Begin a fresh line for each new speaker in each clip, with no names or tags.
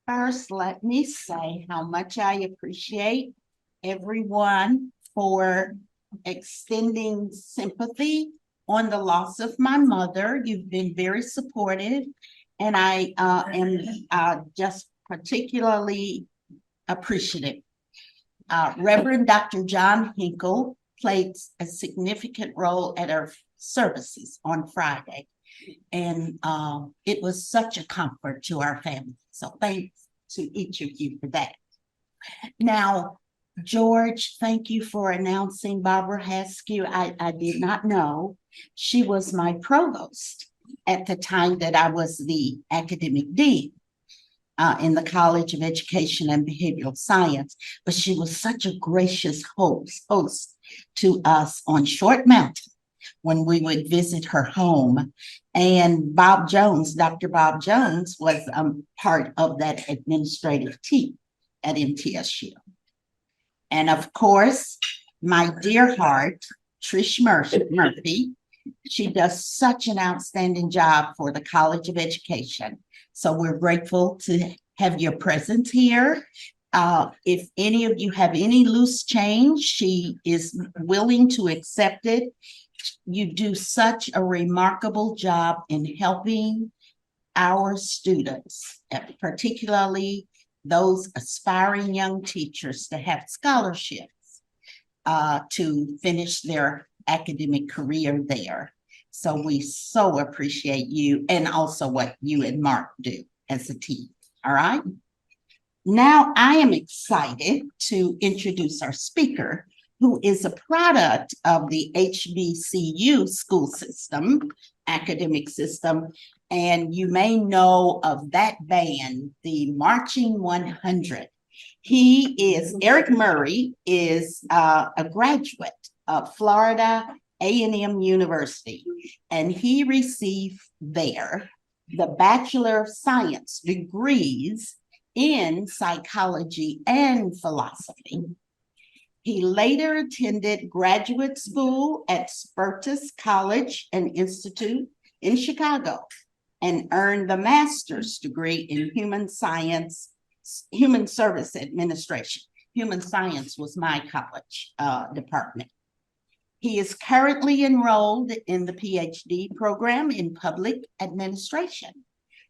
First, let me say how much I appreciate everyone for extending sympathy on the loss of my mother. You've been very supportive, and I am just particularly appreciative. Reverend Dr. John Hinkle played a significant role at our services on Friday. And it was such a comfort to our family. So thanks to each of you for that. Now, George, thank you for announcing Barbara Haskew. I did not know she was my provost at the time that I was the academic dean in the College of Education and Behavioral Science, but she was such a gracious host to us on Short Mountain when we would visit her home. And Bob Jones, Dr. Bob Jones, was part of that administrative team at MTSU. And of course, my dear heart, Trish Murphy, she does such an outstanding job for the College of Education. So we're grateful to have your presence here. If any of you have any loose change, she is willing to accept it. You do such a remarkable job in helping our students, particularly those aspiring young teachers, to have scholarships to finish their academic career there. So we so appreciate you, and also what you and Mark do as a team. All right. Now I am excited to introduce our speaker, who is a product of the HBCU school system, academic system. And you may know of that band, the Marching 100. Eric Murry is a graduate of Florida A&M University, and he received there the Bachelor of Science degrees in psychology and philosophy. He later attended graduate school at Spertus College and Institute in Chicago and earned the master's degree in human service administration. Human science was my college department. He is currently enrolled in the PhD program in public administration.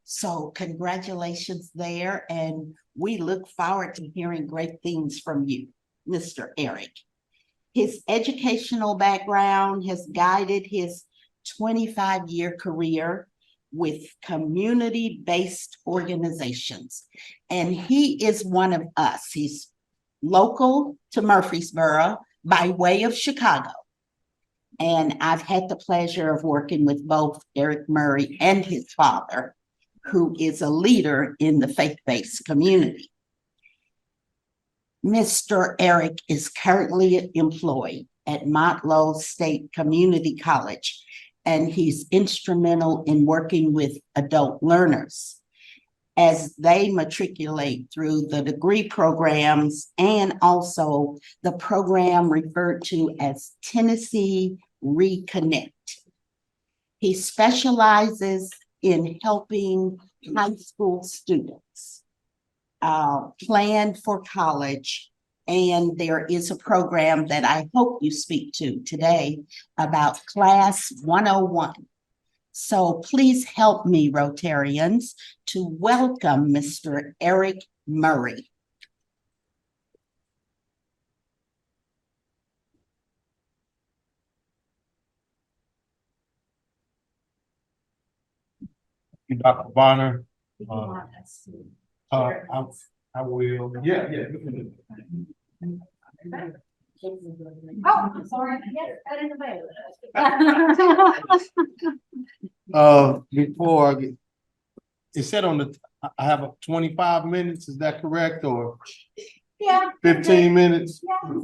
So congratulations there, and we look forward to hearing great things from you, Mr. Eric. His educational background has guided his 25-year career with community-based organizations, and he is one of us. He's local to Murfreesboro by way of Chicago. And I've had the pleasure of working with both Eric Murry and his father, who is a leader in the faith-based community. Mr. Eric is currently employed at Motlow State Community College, and he's instrumental in working with adult learners as they matriculate through the degree programs and also the program referred to as Tennessee Reconnect. He specializes in helping high school students plan for college. And there is a program that I hope you speak to today about Class 101. So please help me, Rotarians, to welcome Mr. Eric Murry.
Dr. Bonner. I will. Yeah.
Oh, I'm sorry. Yes, that is available.
Before I get, it said on the, I have 25 minutes, is that correct? Or
Yeah.
15 minutes?
Yeah.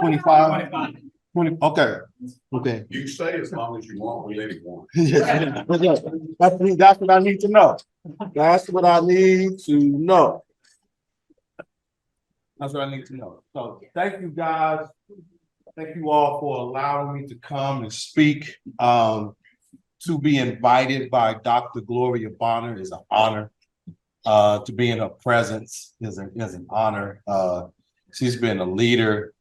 25? 20, okay. Okay.
You stay as long as you want, we let it go.
That's what I need to know. That's what I need to know. That's what I need to know. So thank you guys. Thank you all for allowing me to come and speak. To be invited by Dr. Gloria Bonner is an honor. To be in her presence is an honor. She's been a leader.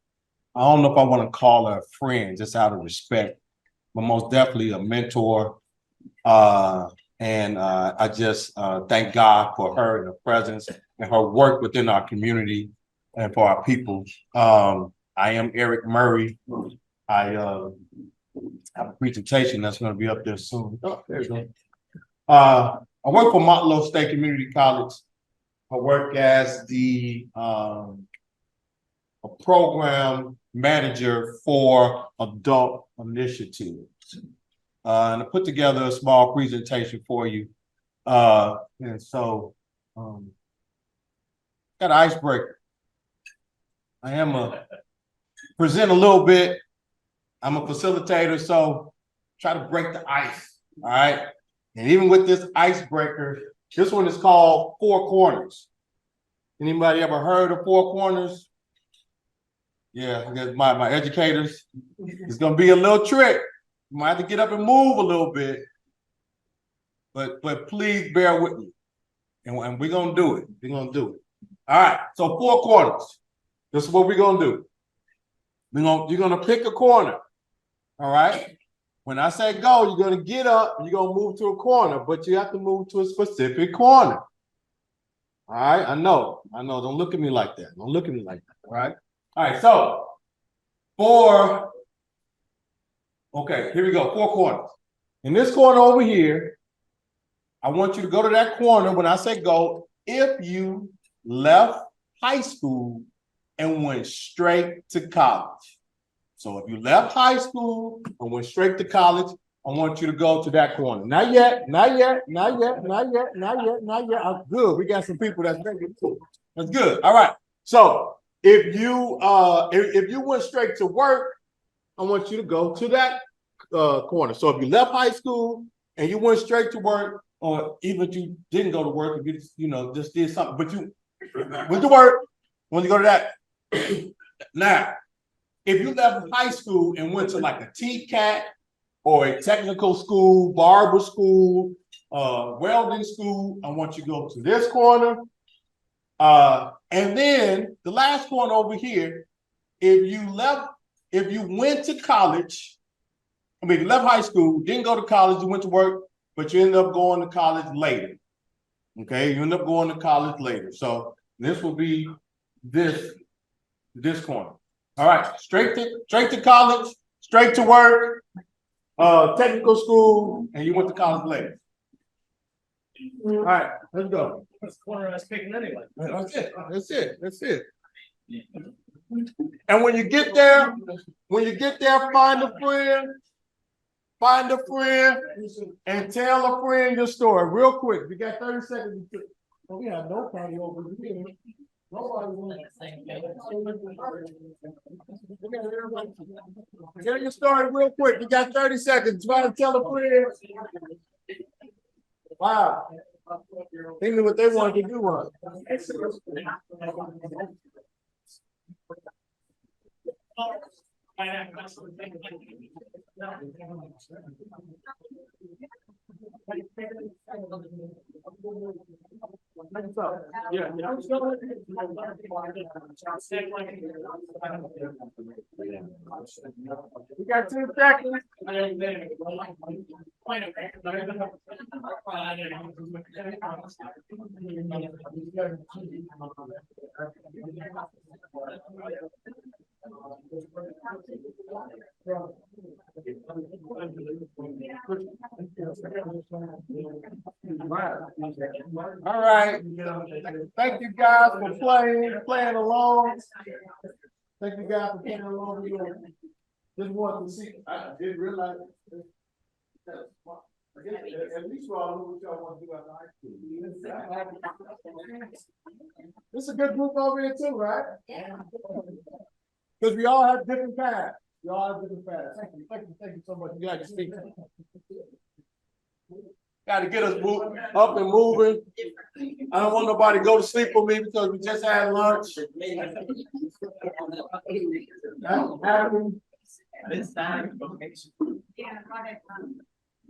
I don't know if I want to call her a friend, just out of respect, but most definitely a mentor. And I just thank God for her and her presence and her work within our community and for our people. I am Eric Murray. I have a presentation that's going to be up there soon. Oh, there you go. I work for Motlow State Community College. I work as the a program manager for adult initiatives. And I put together a small presentation for you. And so got an icebreaker. I am present a little bit. I'm a facilitator, so try to break the ice. All right. And even with this icebreaker, this one is called Four Corners. Anybody ever heard of Four Corners? Yeah, I guess my educators. It's gonna be a little trick. You might have to get up and move a little bit. But please bear with me. And we're gonna do it. We're gonna do it. All right, so Four Corners. This is what we're gonna do. You're gonna pick a corner. All right. When I say go, you're gonna get up and you're gonna move to a corner, but you have to move to a specific corner. All right, I know. Don't look at me like that. Don't look at me like that. All right. All right, so okay, here we go. Four corners. In this corner over here, I want you to go to that corner when I say go. If you left high school and went straight to college. So if you left high school and went straight to college, I want you to go to that corner. Not yet. Oh, good. We got some people that's ready too. That's good. All right. So if you went straight to work, I want you to go to that corner. So if you left high school and you went straight to work, or even if you didn't go to work, if you just did something, but you went to work, when you go to that. Now, if you left high school and went to like a TCAT or a technical school, barber school, welding school, I want you to go to this corner. And then the last corner over here, if you went to college, you left high school, didn't go to college, you went to work, but you ended up going to college later. Okay, you end up going to college later. So this will be this corner. All right, straight to college, straight to work, technical school, and you went to college later. All right, let's go.
That's the corner I was picking anyway.
That's it. And when you get there, find a friend, and tell a friend your story real quick. You got 30 seconds. We have no party over here. Tell your story real quick. You got 30 seconds. Try to tell a friend. Wow. They knew what they wanted to do. We got 2 seconds. All right. Thank you guys for playing along. Thank you guys for playing along. Just wanted to see. I didn't realize. At least we all know what y'all want to do after high school. This is a good group over here too, right?
Yeah.
Because we all have different paths. We all have different paths. Thank you so much. You got to speak. Got to get us up and moving. I don't want nobody to go to sleep with me because we just had lunch.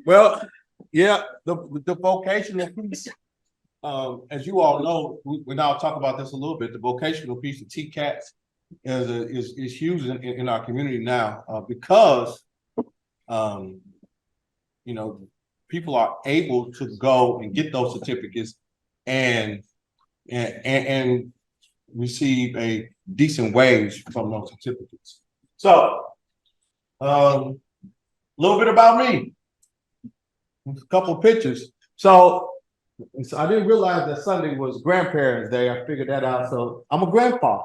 Well, yeah, the vocational piece as you all know, we now talk about this a little bit. The vocational piece of TCATs is huge in our community now because you know, people are able to go and get those certificates and receive a decent wage from those certificates. So, a little bit about me. A couple pictures. So I didn't realize that Sunday was Grandparents' Day. I figured that out. So I'm a grandfather.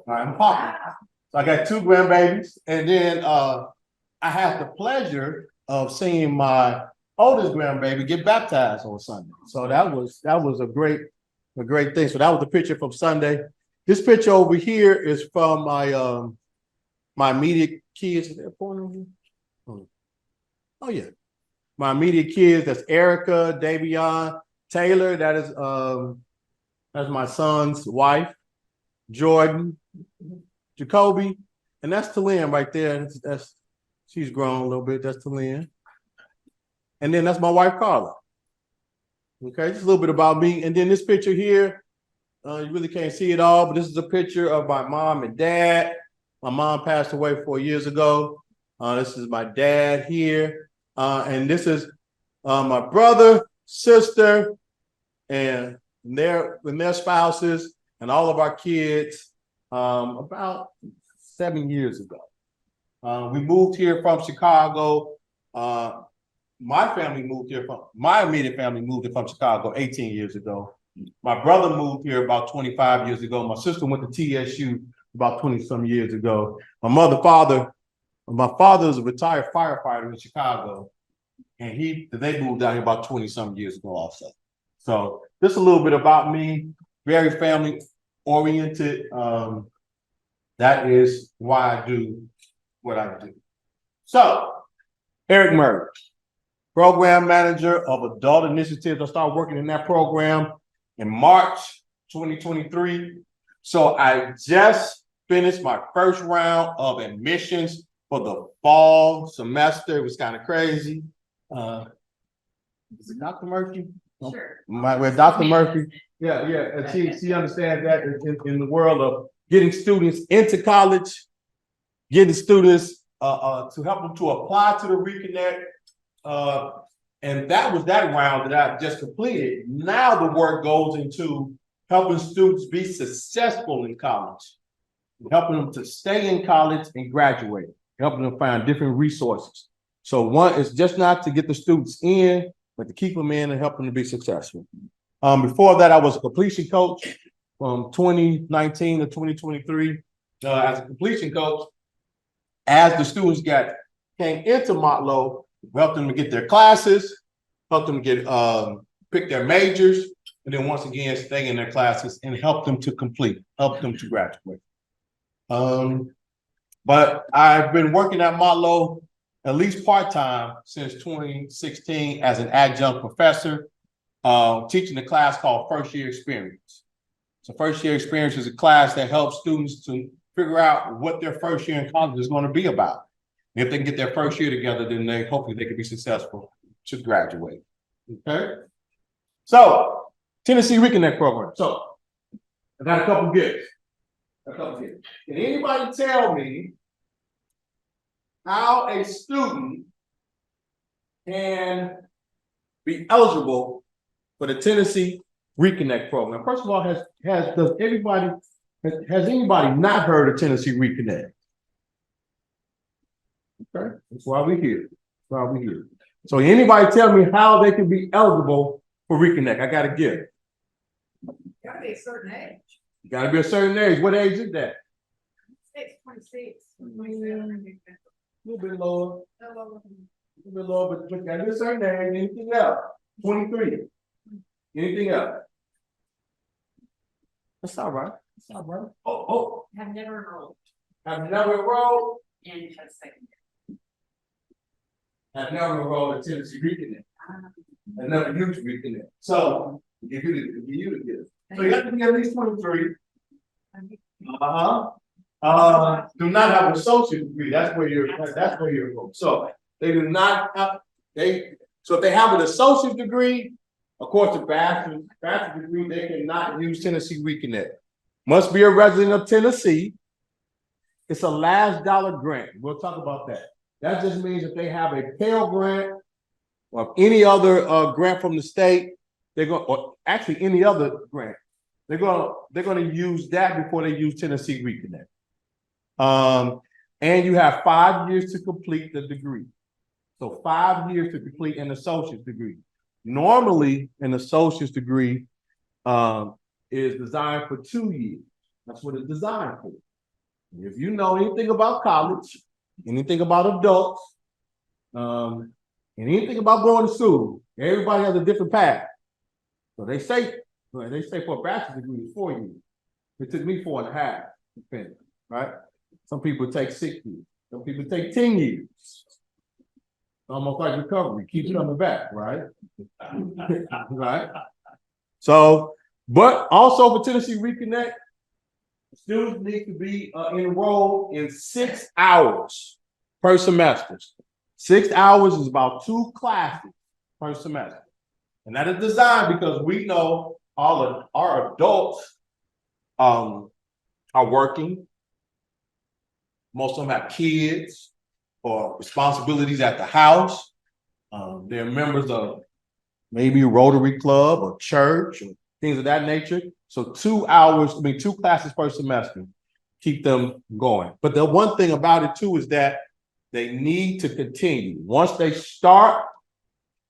I'm a papa. So I got 2 grandbabies, and then I had the pleasure of seeing my oldest grandbaby get baptized on Sunday. So that was a great thing. So that was the picture from Sunday. This picture over here is from my my immediate kids. Is there a point over here? Oh yeah. My immediate kids, that's Erica, Davion, Taylor, that's my son's wife, Jordan, Jacoby, and that's Talin right there. That's she's grown a little bit. That's Talin. And then that's my wife, Carla. Okay, just a little bit about me. And then this picture here, you really can't see it all, but this is a picture of my mom and dad. My mom passed away 4 years ago. This is my dad here. And this is my brother, sister, and their spouses, and all of our kids about 7 years ago. We moved here from Chicago. My immediate family moved here from Chicago 18 years ago. My brother moved here about 25 years ago. My sister went to TSU about 20-some years ago. My father is a retired firefighter in Chicago, and they moved down here about 20-some years ago also. So just a little bit about me, very family oriented. That is why I do what I do. So, Eric Murry, Program Manager of Adult Initiatives. I started working in that program in March 2023. So I just finished my first round of admissions for the fall semester. It was kind of crazy. Is it Dr. Murphy?
Sure.
Dr. Murphy. Yeah. And she understands that in the world of getting students into college, getting students to help them to apply to the Reconnect. And that was that round that I just completed. Now the work goes into helping students be successful in college, helping them to stay in college and graduate, helping them find different resources. So one is just not to get the students in, but to keep them in and help them to be successful. Before that, I was a completion coach from 2019 to 2023 as a completion coach. As the students came into Motlow, we helped them to get their classes, helped them get pick their majors, and then once again stay in their classes and help them to complete, help them to graduate. But I've been working at Motlow at least part-time since 2016 as an adjunct professor, teaching a class called First Year Experience. So First Year Experience is a class that helps students to figure out what their first year in college is going to be about. And if they can get their first year together, then hopefully they can be successful to graduate. Okay. So Tennessee Reconnect program. So I got a couple gifts. Can anybody tell me how a student can be eligible for the Tennessee Reconnect program? First of all, has anybody not heard of Tennessee Reconnect? Okay, that's why we're here. So anybody tell me how they can be eligible for Reconnect? I got a gift.
Gotta be a certain age.
You gotta be a certain age. What age is that?
26.
A little bit lower, but gotta be a certain age. Anything else? 23. Anything else? That's all right. Oh.
Have never enrolled
I've never enrolled.
in secondary.
I've never enrolled in Tennessee Reconnect. I've never used Reconnect. So if you to get it. So you have to be at least 23. Do not have an associate degree. That's where you're from. So they do not have so if they have an associate degree, Of course, the bachelor's degree, they cannot use Tennessee Reconnect. Must be a resident of Tennessee. It's a last dollar grant. We'll talk about that. That just means if they have a Pell Grant or any other grant from the state, they're going, or actually any other grant, they're gonna use that before they use Tennessee Reconnect. And you have 5 years to complete the degree. So 5 years to complete an associate's degree. Normally, an associate's degree is designed for 2 years. That's what it's designed for. If you know anything about college, anything about adults, and anything about going to school, everybody has a different path. So they say for a bachelor's degree is 4 years. It took me 4.5, depending, right? Some people take 6 years. Some people take 10 years. Almost like recovery, keeps coming back, right? Right. So, but also for Tennessee Reconnect, students need to be enrolled in 6 hours per semester. 6 hours is about 2 classes per semester. And that is designed because we know all of our adults are working. Most of them have kids or responsibilities at the house. They're members of maybe Rotary Club or church or things of that nature. So 2 classes per semester, keep them going. But the one thing about it too is that they need to continue. Once they start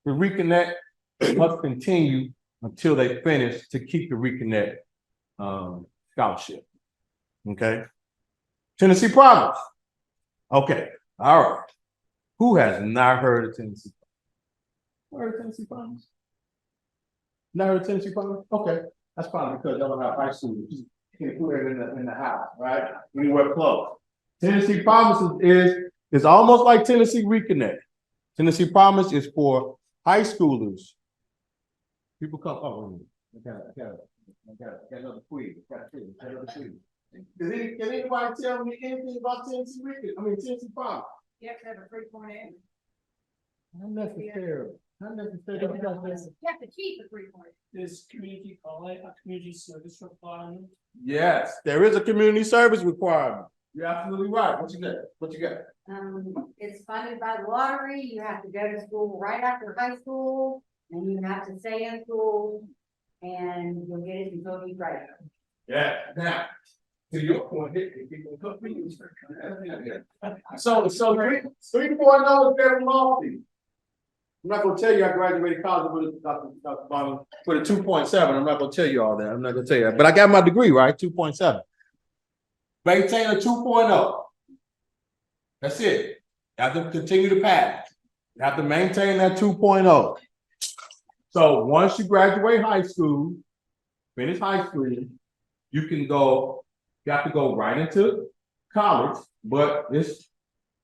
the Reconnect, they must continue until they finish to keep the Reconnect scholarship. Okay. Tennessee Promise. Okay. All right. Who has not heard of Tennessee Promise? Heard of Tennessee Promise? Not heard of Tennessee Promise? Okay. That's probably because y'all don't have high school. You can put it in the house, right? Anywhere close. Tennessee Promise is almost like Tennessee Reconnect. Tennessee Promise is for high schoolers. People come, oh, I got another quiz. Can anybody tell me anything about Tennessee Reconnect? I mean, Tennessee Promise.
You have to have a 3.8.
Not necessarily. Not necessarily.
You have to keep a 3.8.
This community college, a community service requirement.
Yes, there is a community service requirement. You're absolutely right. What you got? What you got?
It's funded by the lottery. You have to go to school right after high school, and you have to stay in school, and you'll get it until you graduate.
Yeah. Now, to your point, so 3.0 is very lofty. I'm not gonna tell you I graduated college with a 2.7. I'm not gonna tell you all that. I'm not gonna tell you that. But I got my degree, right? 2.7. Maintain a 2.0. That's it. You have to continue to pass. You have to maintain that 2.0. So once you graduate high school, finish high school, you have to go right into college, but it's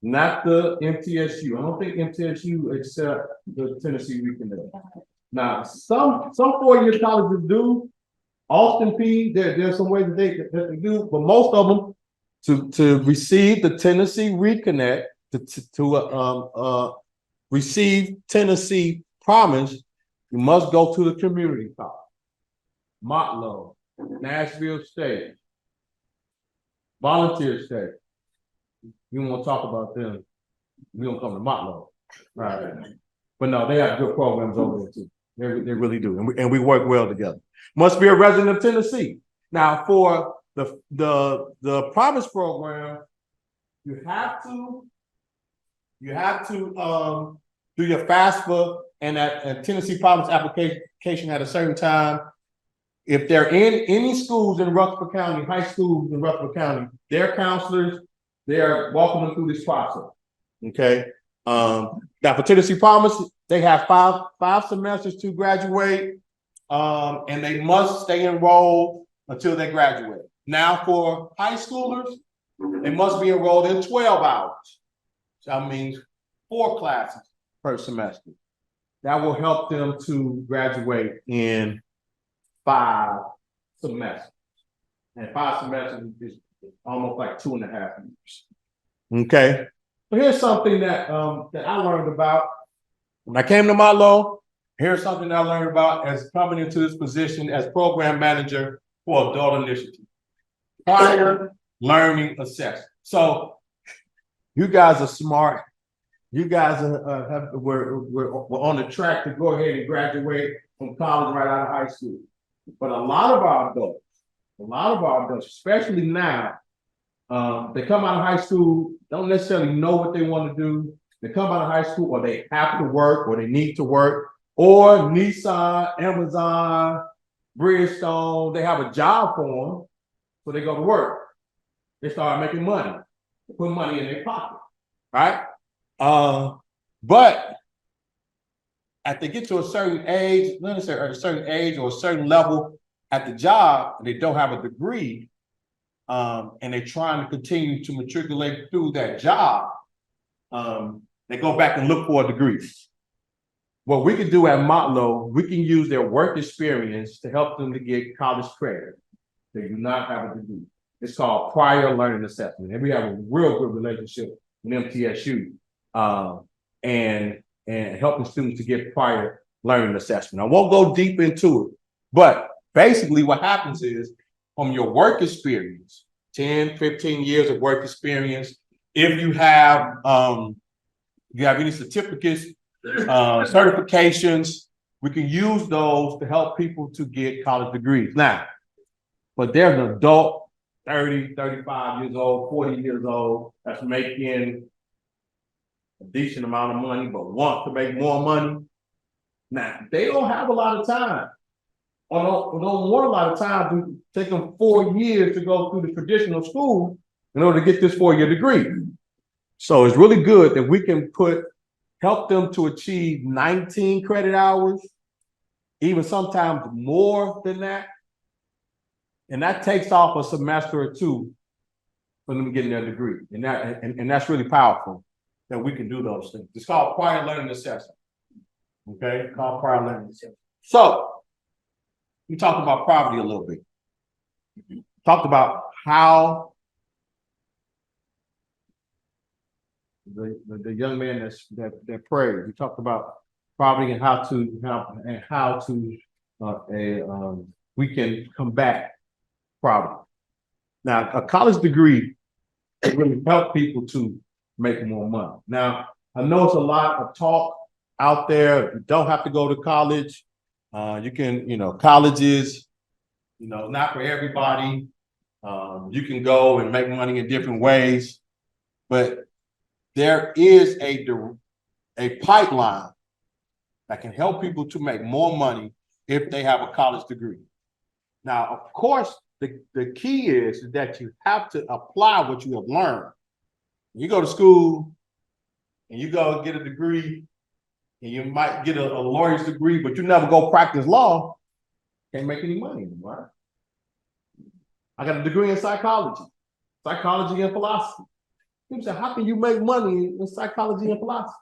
not the MTSU. I don't think MTSU accept the Tennessee Reconnect. Now, some 4-year colleges do. Austin P, there's some ways that they do, but most of them to receive the Tennessee Reconnect, to receive Tennessee Promise, you must go to the community college. Motlow, Nashville State, Volunteer State. You want to talk about them? We don't come to Motlow, right? But no, they have good programs over there too. They really do, and we work well together. Must be a resident of Tennessee. Now, for the Promise program, you have to do your FAFSA and Tennessee Promise application at a certain time. If they're in any schools in Rutherford County, high schools in Rutherford County, their counselors, they are walking them through this process. Okay. Now for Tennessee Promise, they have five semesters to graduate, and they must stay enrolled until they graduate. Now for high schoolers, they must be enrolled in 12 hours. So that means 4 classes per semester. That will help them to graduate in 5 semesters. And 5 semesters is almost like 2.5 years. Okay. So here's something that I learned about when I came to Motlow. Here's something I learned about as coming into this position as program manager for adult initiative. Prior learning assessment. So you guys are smart. You guys we're on the track to go ahead and graduate from college right out of high school. But a lot of our adults, especially now, they come out of high school, don't necessarily know what they want to do. They come out of high school, or they have to work, or they need to work, or Nissan, Amazon, Bridgestone, they have a job for them, so they go to work. They start making money, they put money in their pocket, right? But if they get to a certain age, let us say a certain age or a certain level at the job, and they don't have a degree, and they're trying to continue to matriculate through that job, they go back and look for a degree. What we can do at Motlow, we can use their work experience to help them to get college credit. They do not have a degree. It's called prior learning assessment. And we have a real good relationship with MTSU, and helping students to get prior learning assessment. I won't go deep into it, but basically what happens is from your work experience, 10, 15 years of work experience, if you have any certificates, certifications, we can use those to help people to get college degrees. Now, but there's an adult 30, 35 years old, 40 years old that's making a decent amount of money, but want to make more money. Now, they don't have a lot of time, or don't want a lot of time to take them 4 years to go through the traditional school in order to get this 4-year degree. So it's really good that we can help them to achieve 19 credit hours, even sometimes more than that. And that takes off a semester or two for them getting their degree. And that's really powerful that we can do those things. It's called prior learning assessment. Okay, called prior learning assessment. So we talked about poverty a little bit. Talked about how the young man that prayed. We talked about poverty and how we can combat poverty. Now, a college degree can really help people to make more money. Now, I know it's a lot of talk out there. You don't have to go to college. You can, colleges, not for everybody. You can go and make money in different ways, but there is a pipeline that can help people to make more money if they have a college degree. Now, of course, the key is that you have to apply what you have learned. You go to school and you go get a degree, and you might get a lawyer's degree, but you never go practice law, can't make any money anymore. I got a degree in psychology and philosophy. People say, how can you make money in psychology and philosophy?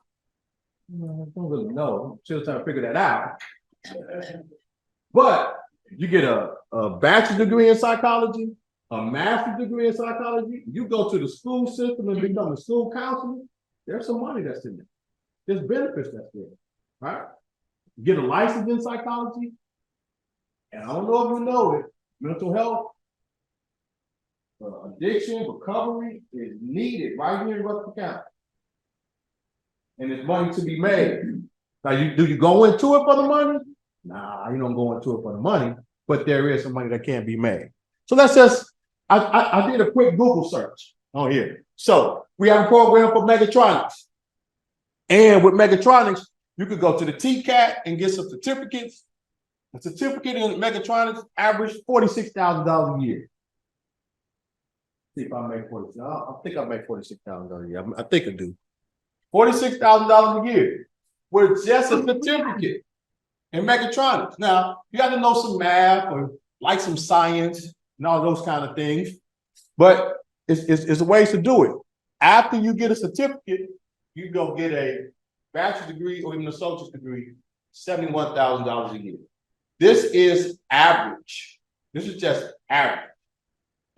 I don't really know. I'm still trying to figure that out. But you get a bachelor's degree in psychology, a master's degree in psychology, you go to the school system and become a school counselor, there's some money that's in there. There's benefits that's there, right? You get a license in psychology, and I don't know if you know it, mental health, addiction, recovery is needed right here in Rutherford County. And there's money to be made. Now, do you go into it for the money? Nah, you don't go into it for the money, but there is some money that can be made. So that's just, I did a quick Google search on here. So we have a program for mechatronics. And with mechatronics, you could go to the TCAT and get some certificates. A certificate in mechatronics average $46,000 a year. See if I make 46. I think I make $46,000 a year. I think I do. $46,000 a year with just a certificate in mechatronics. Now, you got to know some math or like some science and all those kind of things, but it's ways to do it. After you get a certificate, you go get a bachelor's degree or even an associate's degree, $71,000 a year. This is average. This is just average.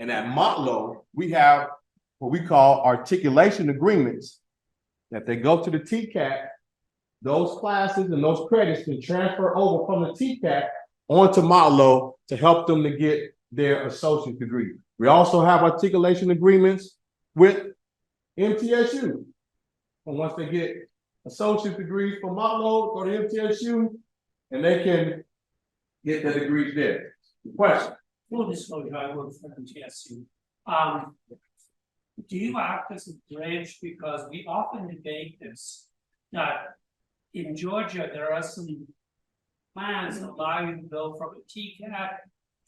And at Motlow, we have what we call articulation agreements that they go to the TCAT those classes and those credits can transfer over from the TCAT onto Motlow to help them to get their associate degree. We also have articulation agreements with MTSU. And once they get associate degrees from Motlow, go to MTSU, and they can get their degrees there. Question?
Full disclosure, I work for MTSU. Do you act as a bridge, because we often debate this, that in Georgia, there are some plans that allow you to go from a TCAT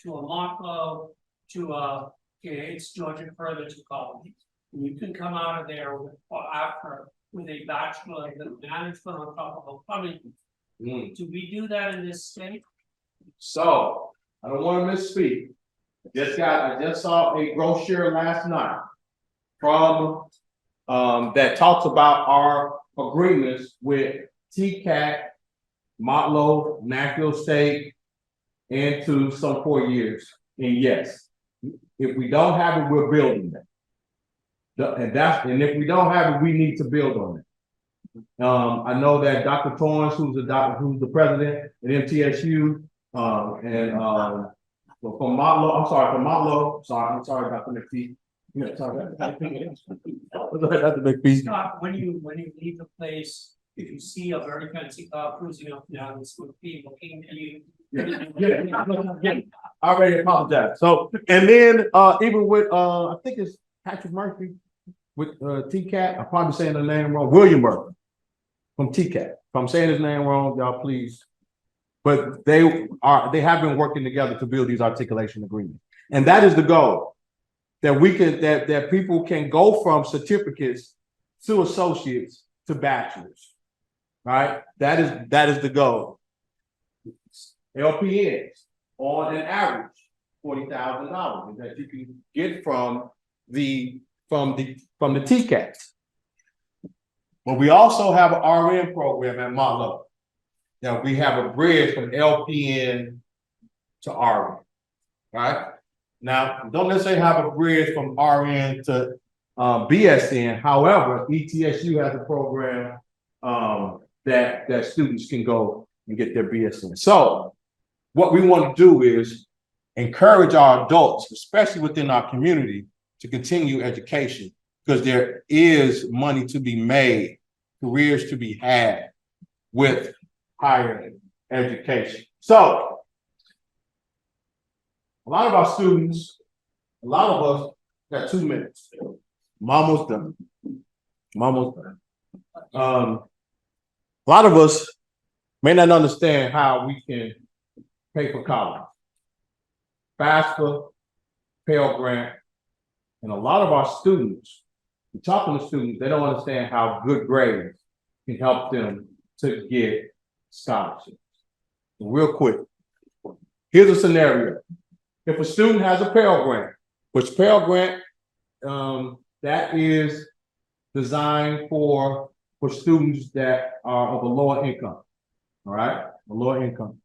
to a Motlow to a, it's Georgia further to college. And you can come out of there with, or after, with a bachelor in management on top of a plumbing. Do we do that in this state?
So, I don't want to misspeak. I just saw a brochure last night from, that talks about our agreements with TCAT, Motlow, Nashville State, and to some 4 years. And yes, if we don't have it, we're building it. And if we don't have it, we need to build on it. I know that Dr. Torrance, who's the president at MTSU, from Motlow, I'm sorry, Dr. McPhee. Yeah, sorry. Dr. McPhee.
Scott, when you leave the place, if you see a very fancy car cruising up and down, this would be looking at you.
Yeah. I already apologize. So, and then, even with, I think it's Patrick Murphy with, TCAT, I'm probably saying the name wrong, William Murphy from TCAT. If I'm saying his name wrong, y'all please. But they have been working together to build these articulation agreements. And that is the goal, that we can, that people can go from certificates to associates to bachelors, right? That is the goal. LPNs on an average $40,000 that you can get from the TCAT. But we also have an RN program at Motlow. Now we have a bridge from LPN to RN, right? Now, don't necessarily have a bridge from RN to BSN. However, ETSU has a program that students can go and get their BSN. So what we want to do is encourage our adults, especially within our community, to continue education, because there is money to be made, careers to be had with higher education. So a lot of our students, a lot of us got 2 minutes. I'm almost done. A lot of us may not understand how we can pay for college. FAFSA, Pell Grant, and a lot of our students, we're talking to students, they don't understand how good grades can help them to get scholarships. Real quick, here's a scenario. If a student has a Pell Grant, which Pell Grant, that is designed for students that are of a lower income, all right? A lower income.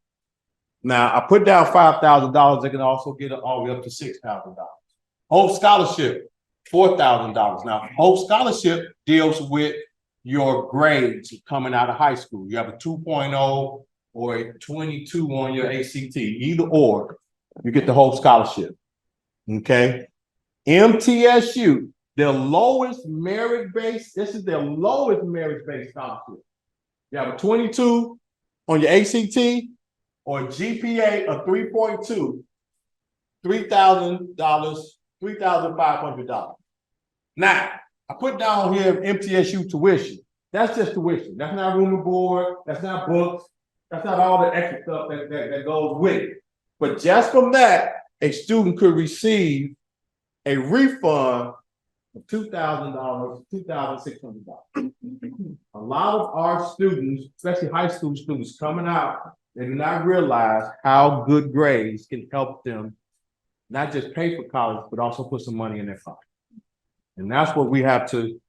Now, I put down $5,000. They can also get it all the way up to $6,000. Hope Scholarship, $4,000. Now, Hope Scholarship deals with your grades coming out of high school. You have a 2.0 or a 22 on your ACT, either or, you get the Hope Scholarship. Okay. MTSU, their lowest merit-based, this is their lowest merit-based scholarship. You have a 22 on your ACT or a GPA of 3.2, $3,000, $3,500. Now, I put down here MTSU tuition. That's just tuition. That's not room and board. That's not books. That's not all the extra stuff that goes with it. But just from that, a student could receive a refund of $2,000, $2,600. A lot of our students, especially high school students coming out, they do not realize how good grades can help them not just pay for college, but also put some money in their pocket. And that's what we have to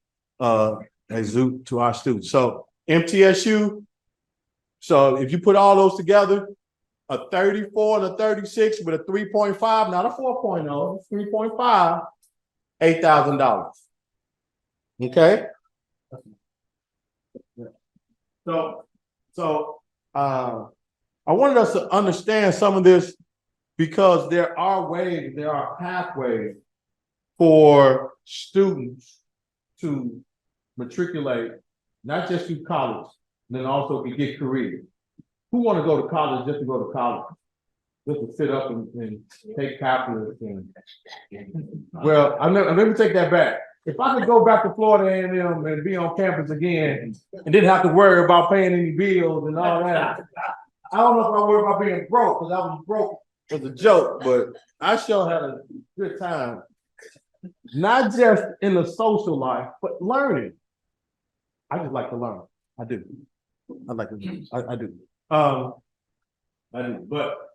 exude to our students. So MTSU, so if you put all those together, a 34 and a 36 with a 3.5, not a 4.0, 3.5, $8,000. Okay. I wanted us to understand some of this because there are pathways for students to matriculate, not just through college, then also to get careers. Who want to go to college just to go to college? Just to sit up and take calculus and, well, let me take that back. If I could go back to Florida A&M and be on campus again and didn't have to worry about paying any bills and all that, I don't know if I worry about being broke, because I was broke as a joke, but I sure had a good time. Not just in the social life, but learning. I just like to learn. I do. I like to learn. I do. I do.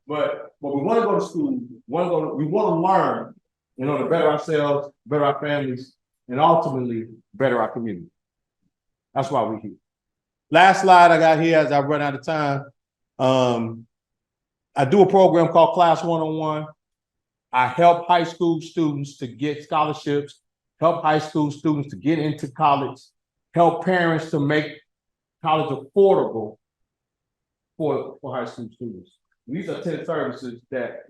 But we want to go to school. We want to learn, to better ourselves, better our families, and ultimately better our community. That's why we're here. Last slide I got here as I run out of time. I do a program called Class 101. I help high school students to get scholarships, help high school students to get into college, help parents to make college affordable for high school students. These are 10 services that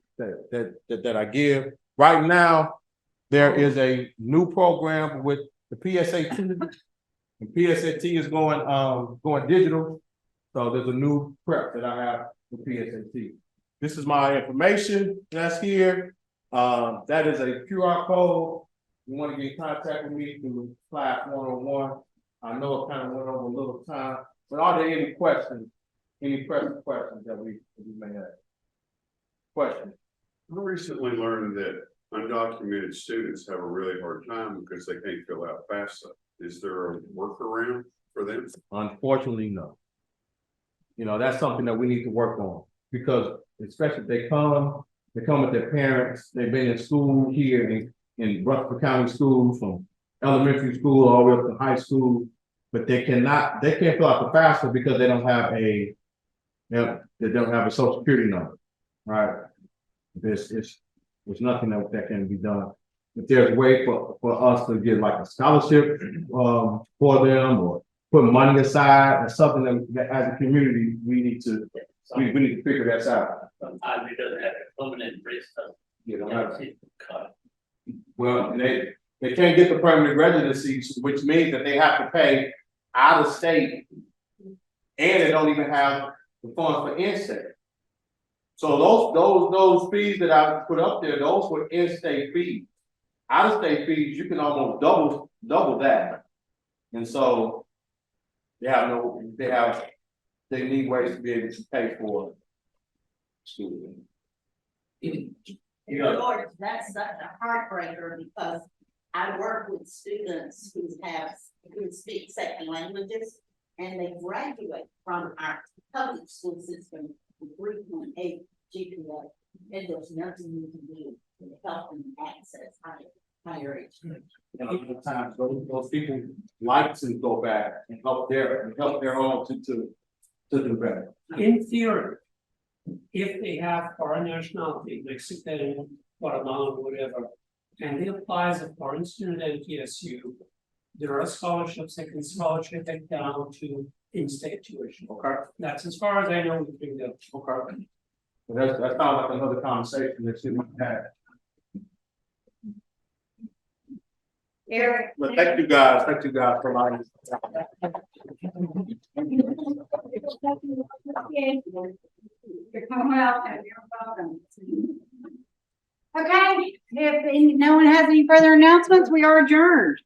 I give. Right now, there is a new program with the PSAT. The PSAT is going digital. So there's a new prep that I have for PSAT. This is my information that's here. That is a QR code. You want to get in contact with me through Class 101. I know it kind of went over a little time, but are there any questions? Any pressing questions that we may have? Questions?
I recently learned that undocumented students have a really hard time because they can't fill out FAFSA. Is there a workaround for them?
Unfortunately, no. That's something that we need to work on, because especially if they come with their parents, they've been in school here in Rutherford County schools, from elementary school all the way up to high school, but they can't fill out the FAFSA because they don't have a social security number, right? There's nothing that can be done. If there's a way for us to get like a scholarship for them, or put money aside, or something that as a community we need to figure that out.
Sometimes it doesn't have a permanent residence.
You know, well, they can't get the permanent residency, which means that they have to pay out of state, and they don't even have the funds for in-state. So those fees that I put up there, those were in-state fees. Out-of-state fees, you can almost double that, and so they need ways to be able to pay for school.
Lord, that's such a heartbreaker, because I work with students who speak second languages, and they graduate from our public school system with 3.8 GPA, and there's nothing you can do to help them access higher education.
And a lot of times those people like to go back and help their own to do better.
In theory, if they have foreign nationality, Mexican, Guatemalan, whatever, and they apply as a foreign student at TSU, there are scholarships that can scholarship it down to in-state tuition.
Okay.
That's as far as I know we can go.
Okay. Well, that's kind of like another conversation that you might have.
Eric.
But thank you guys for allowing us.
You're coming out and you're welcome. Okay, if no one has any further announcements, we are adjourned.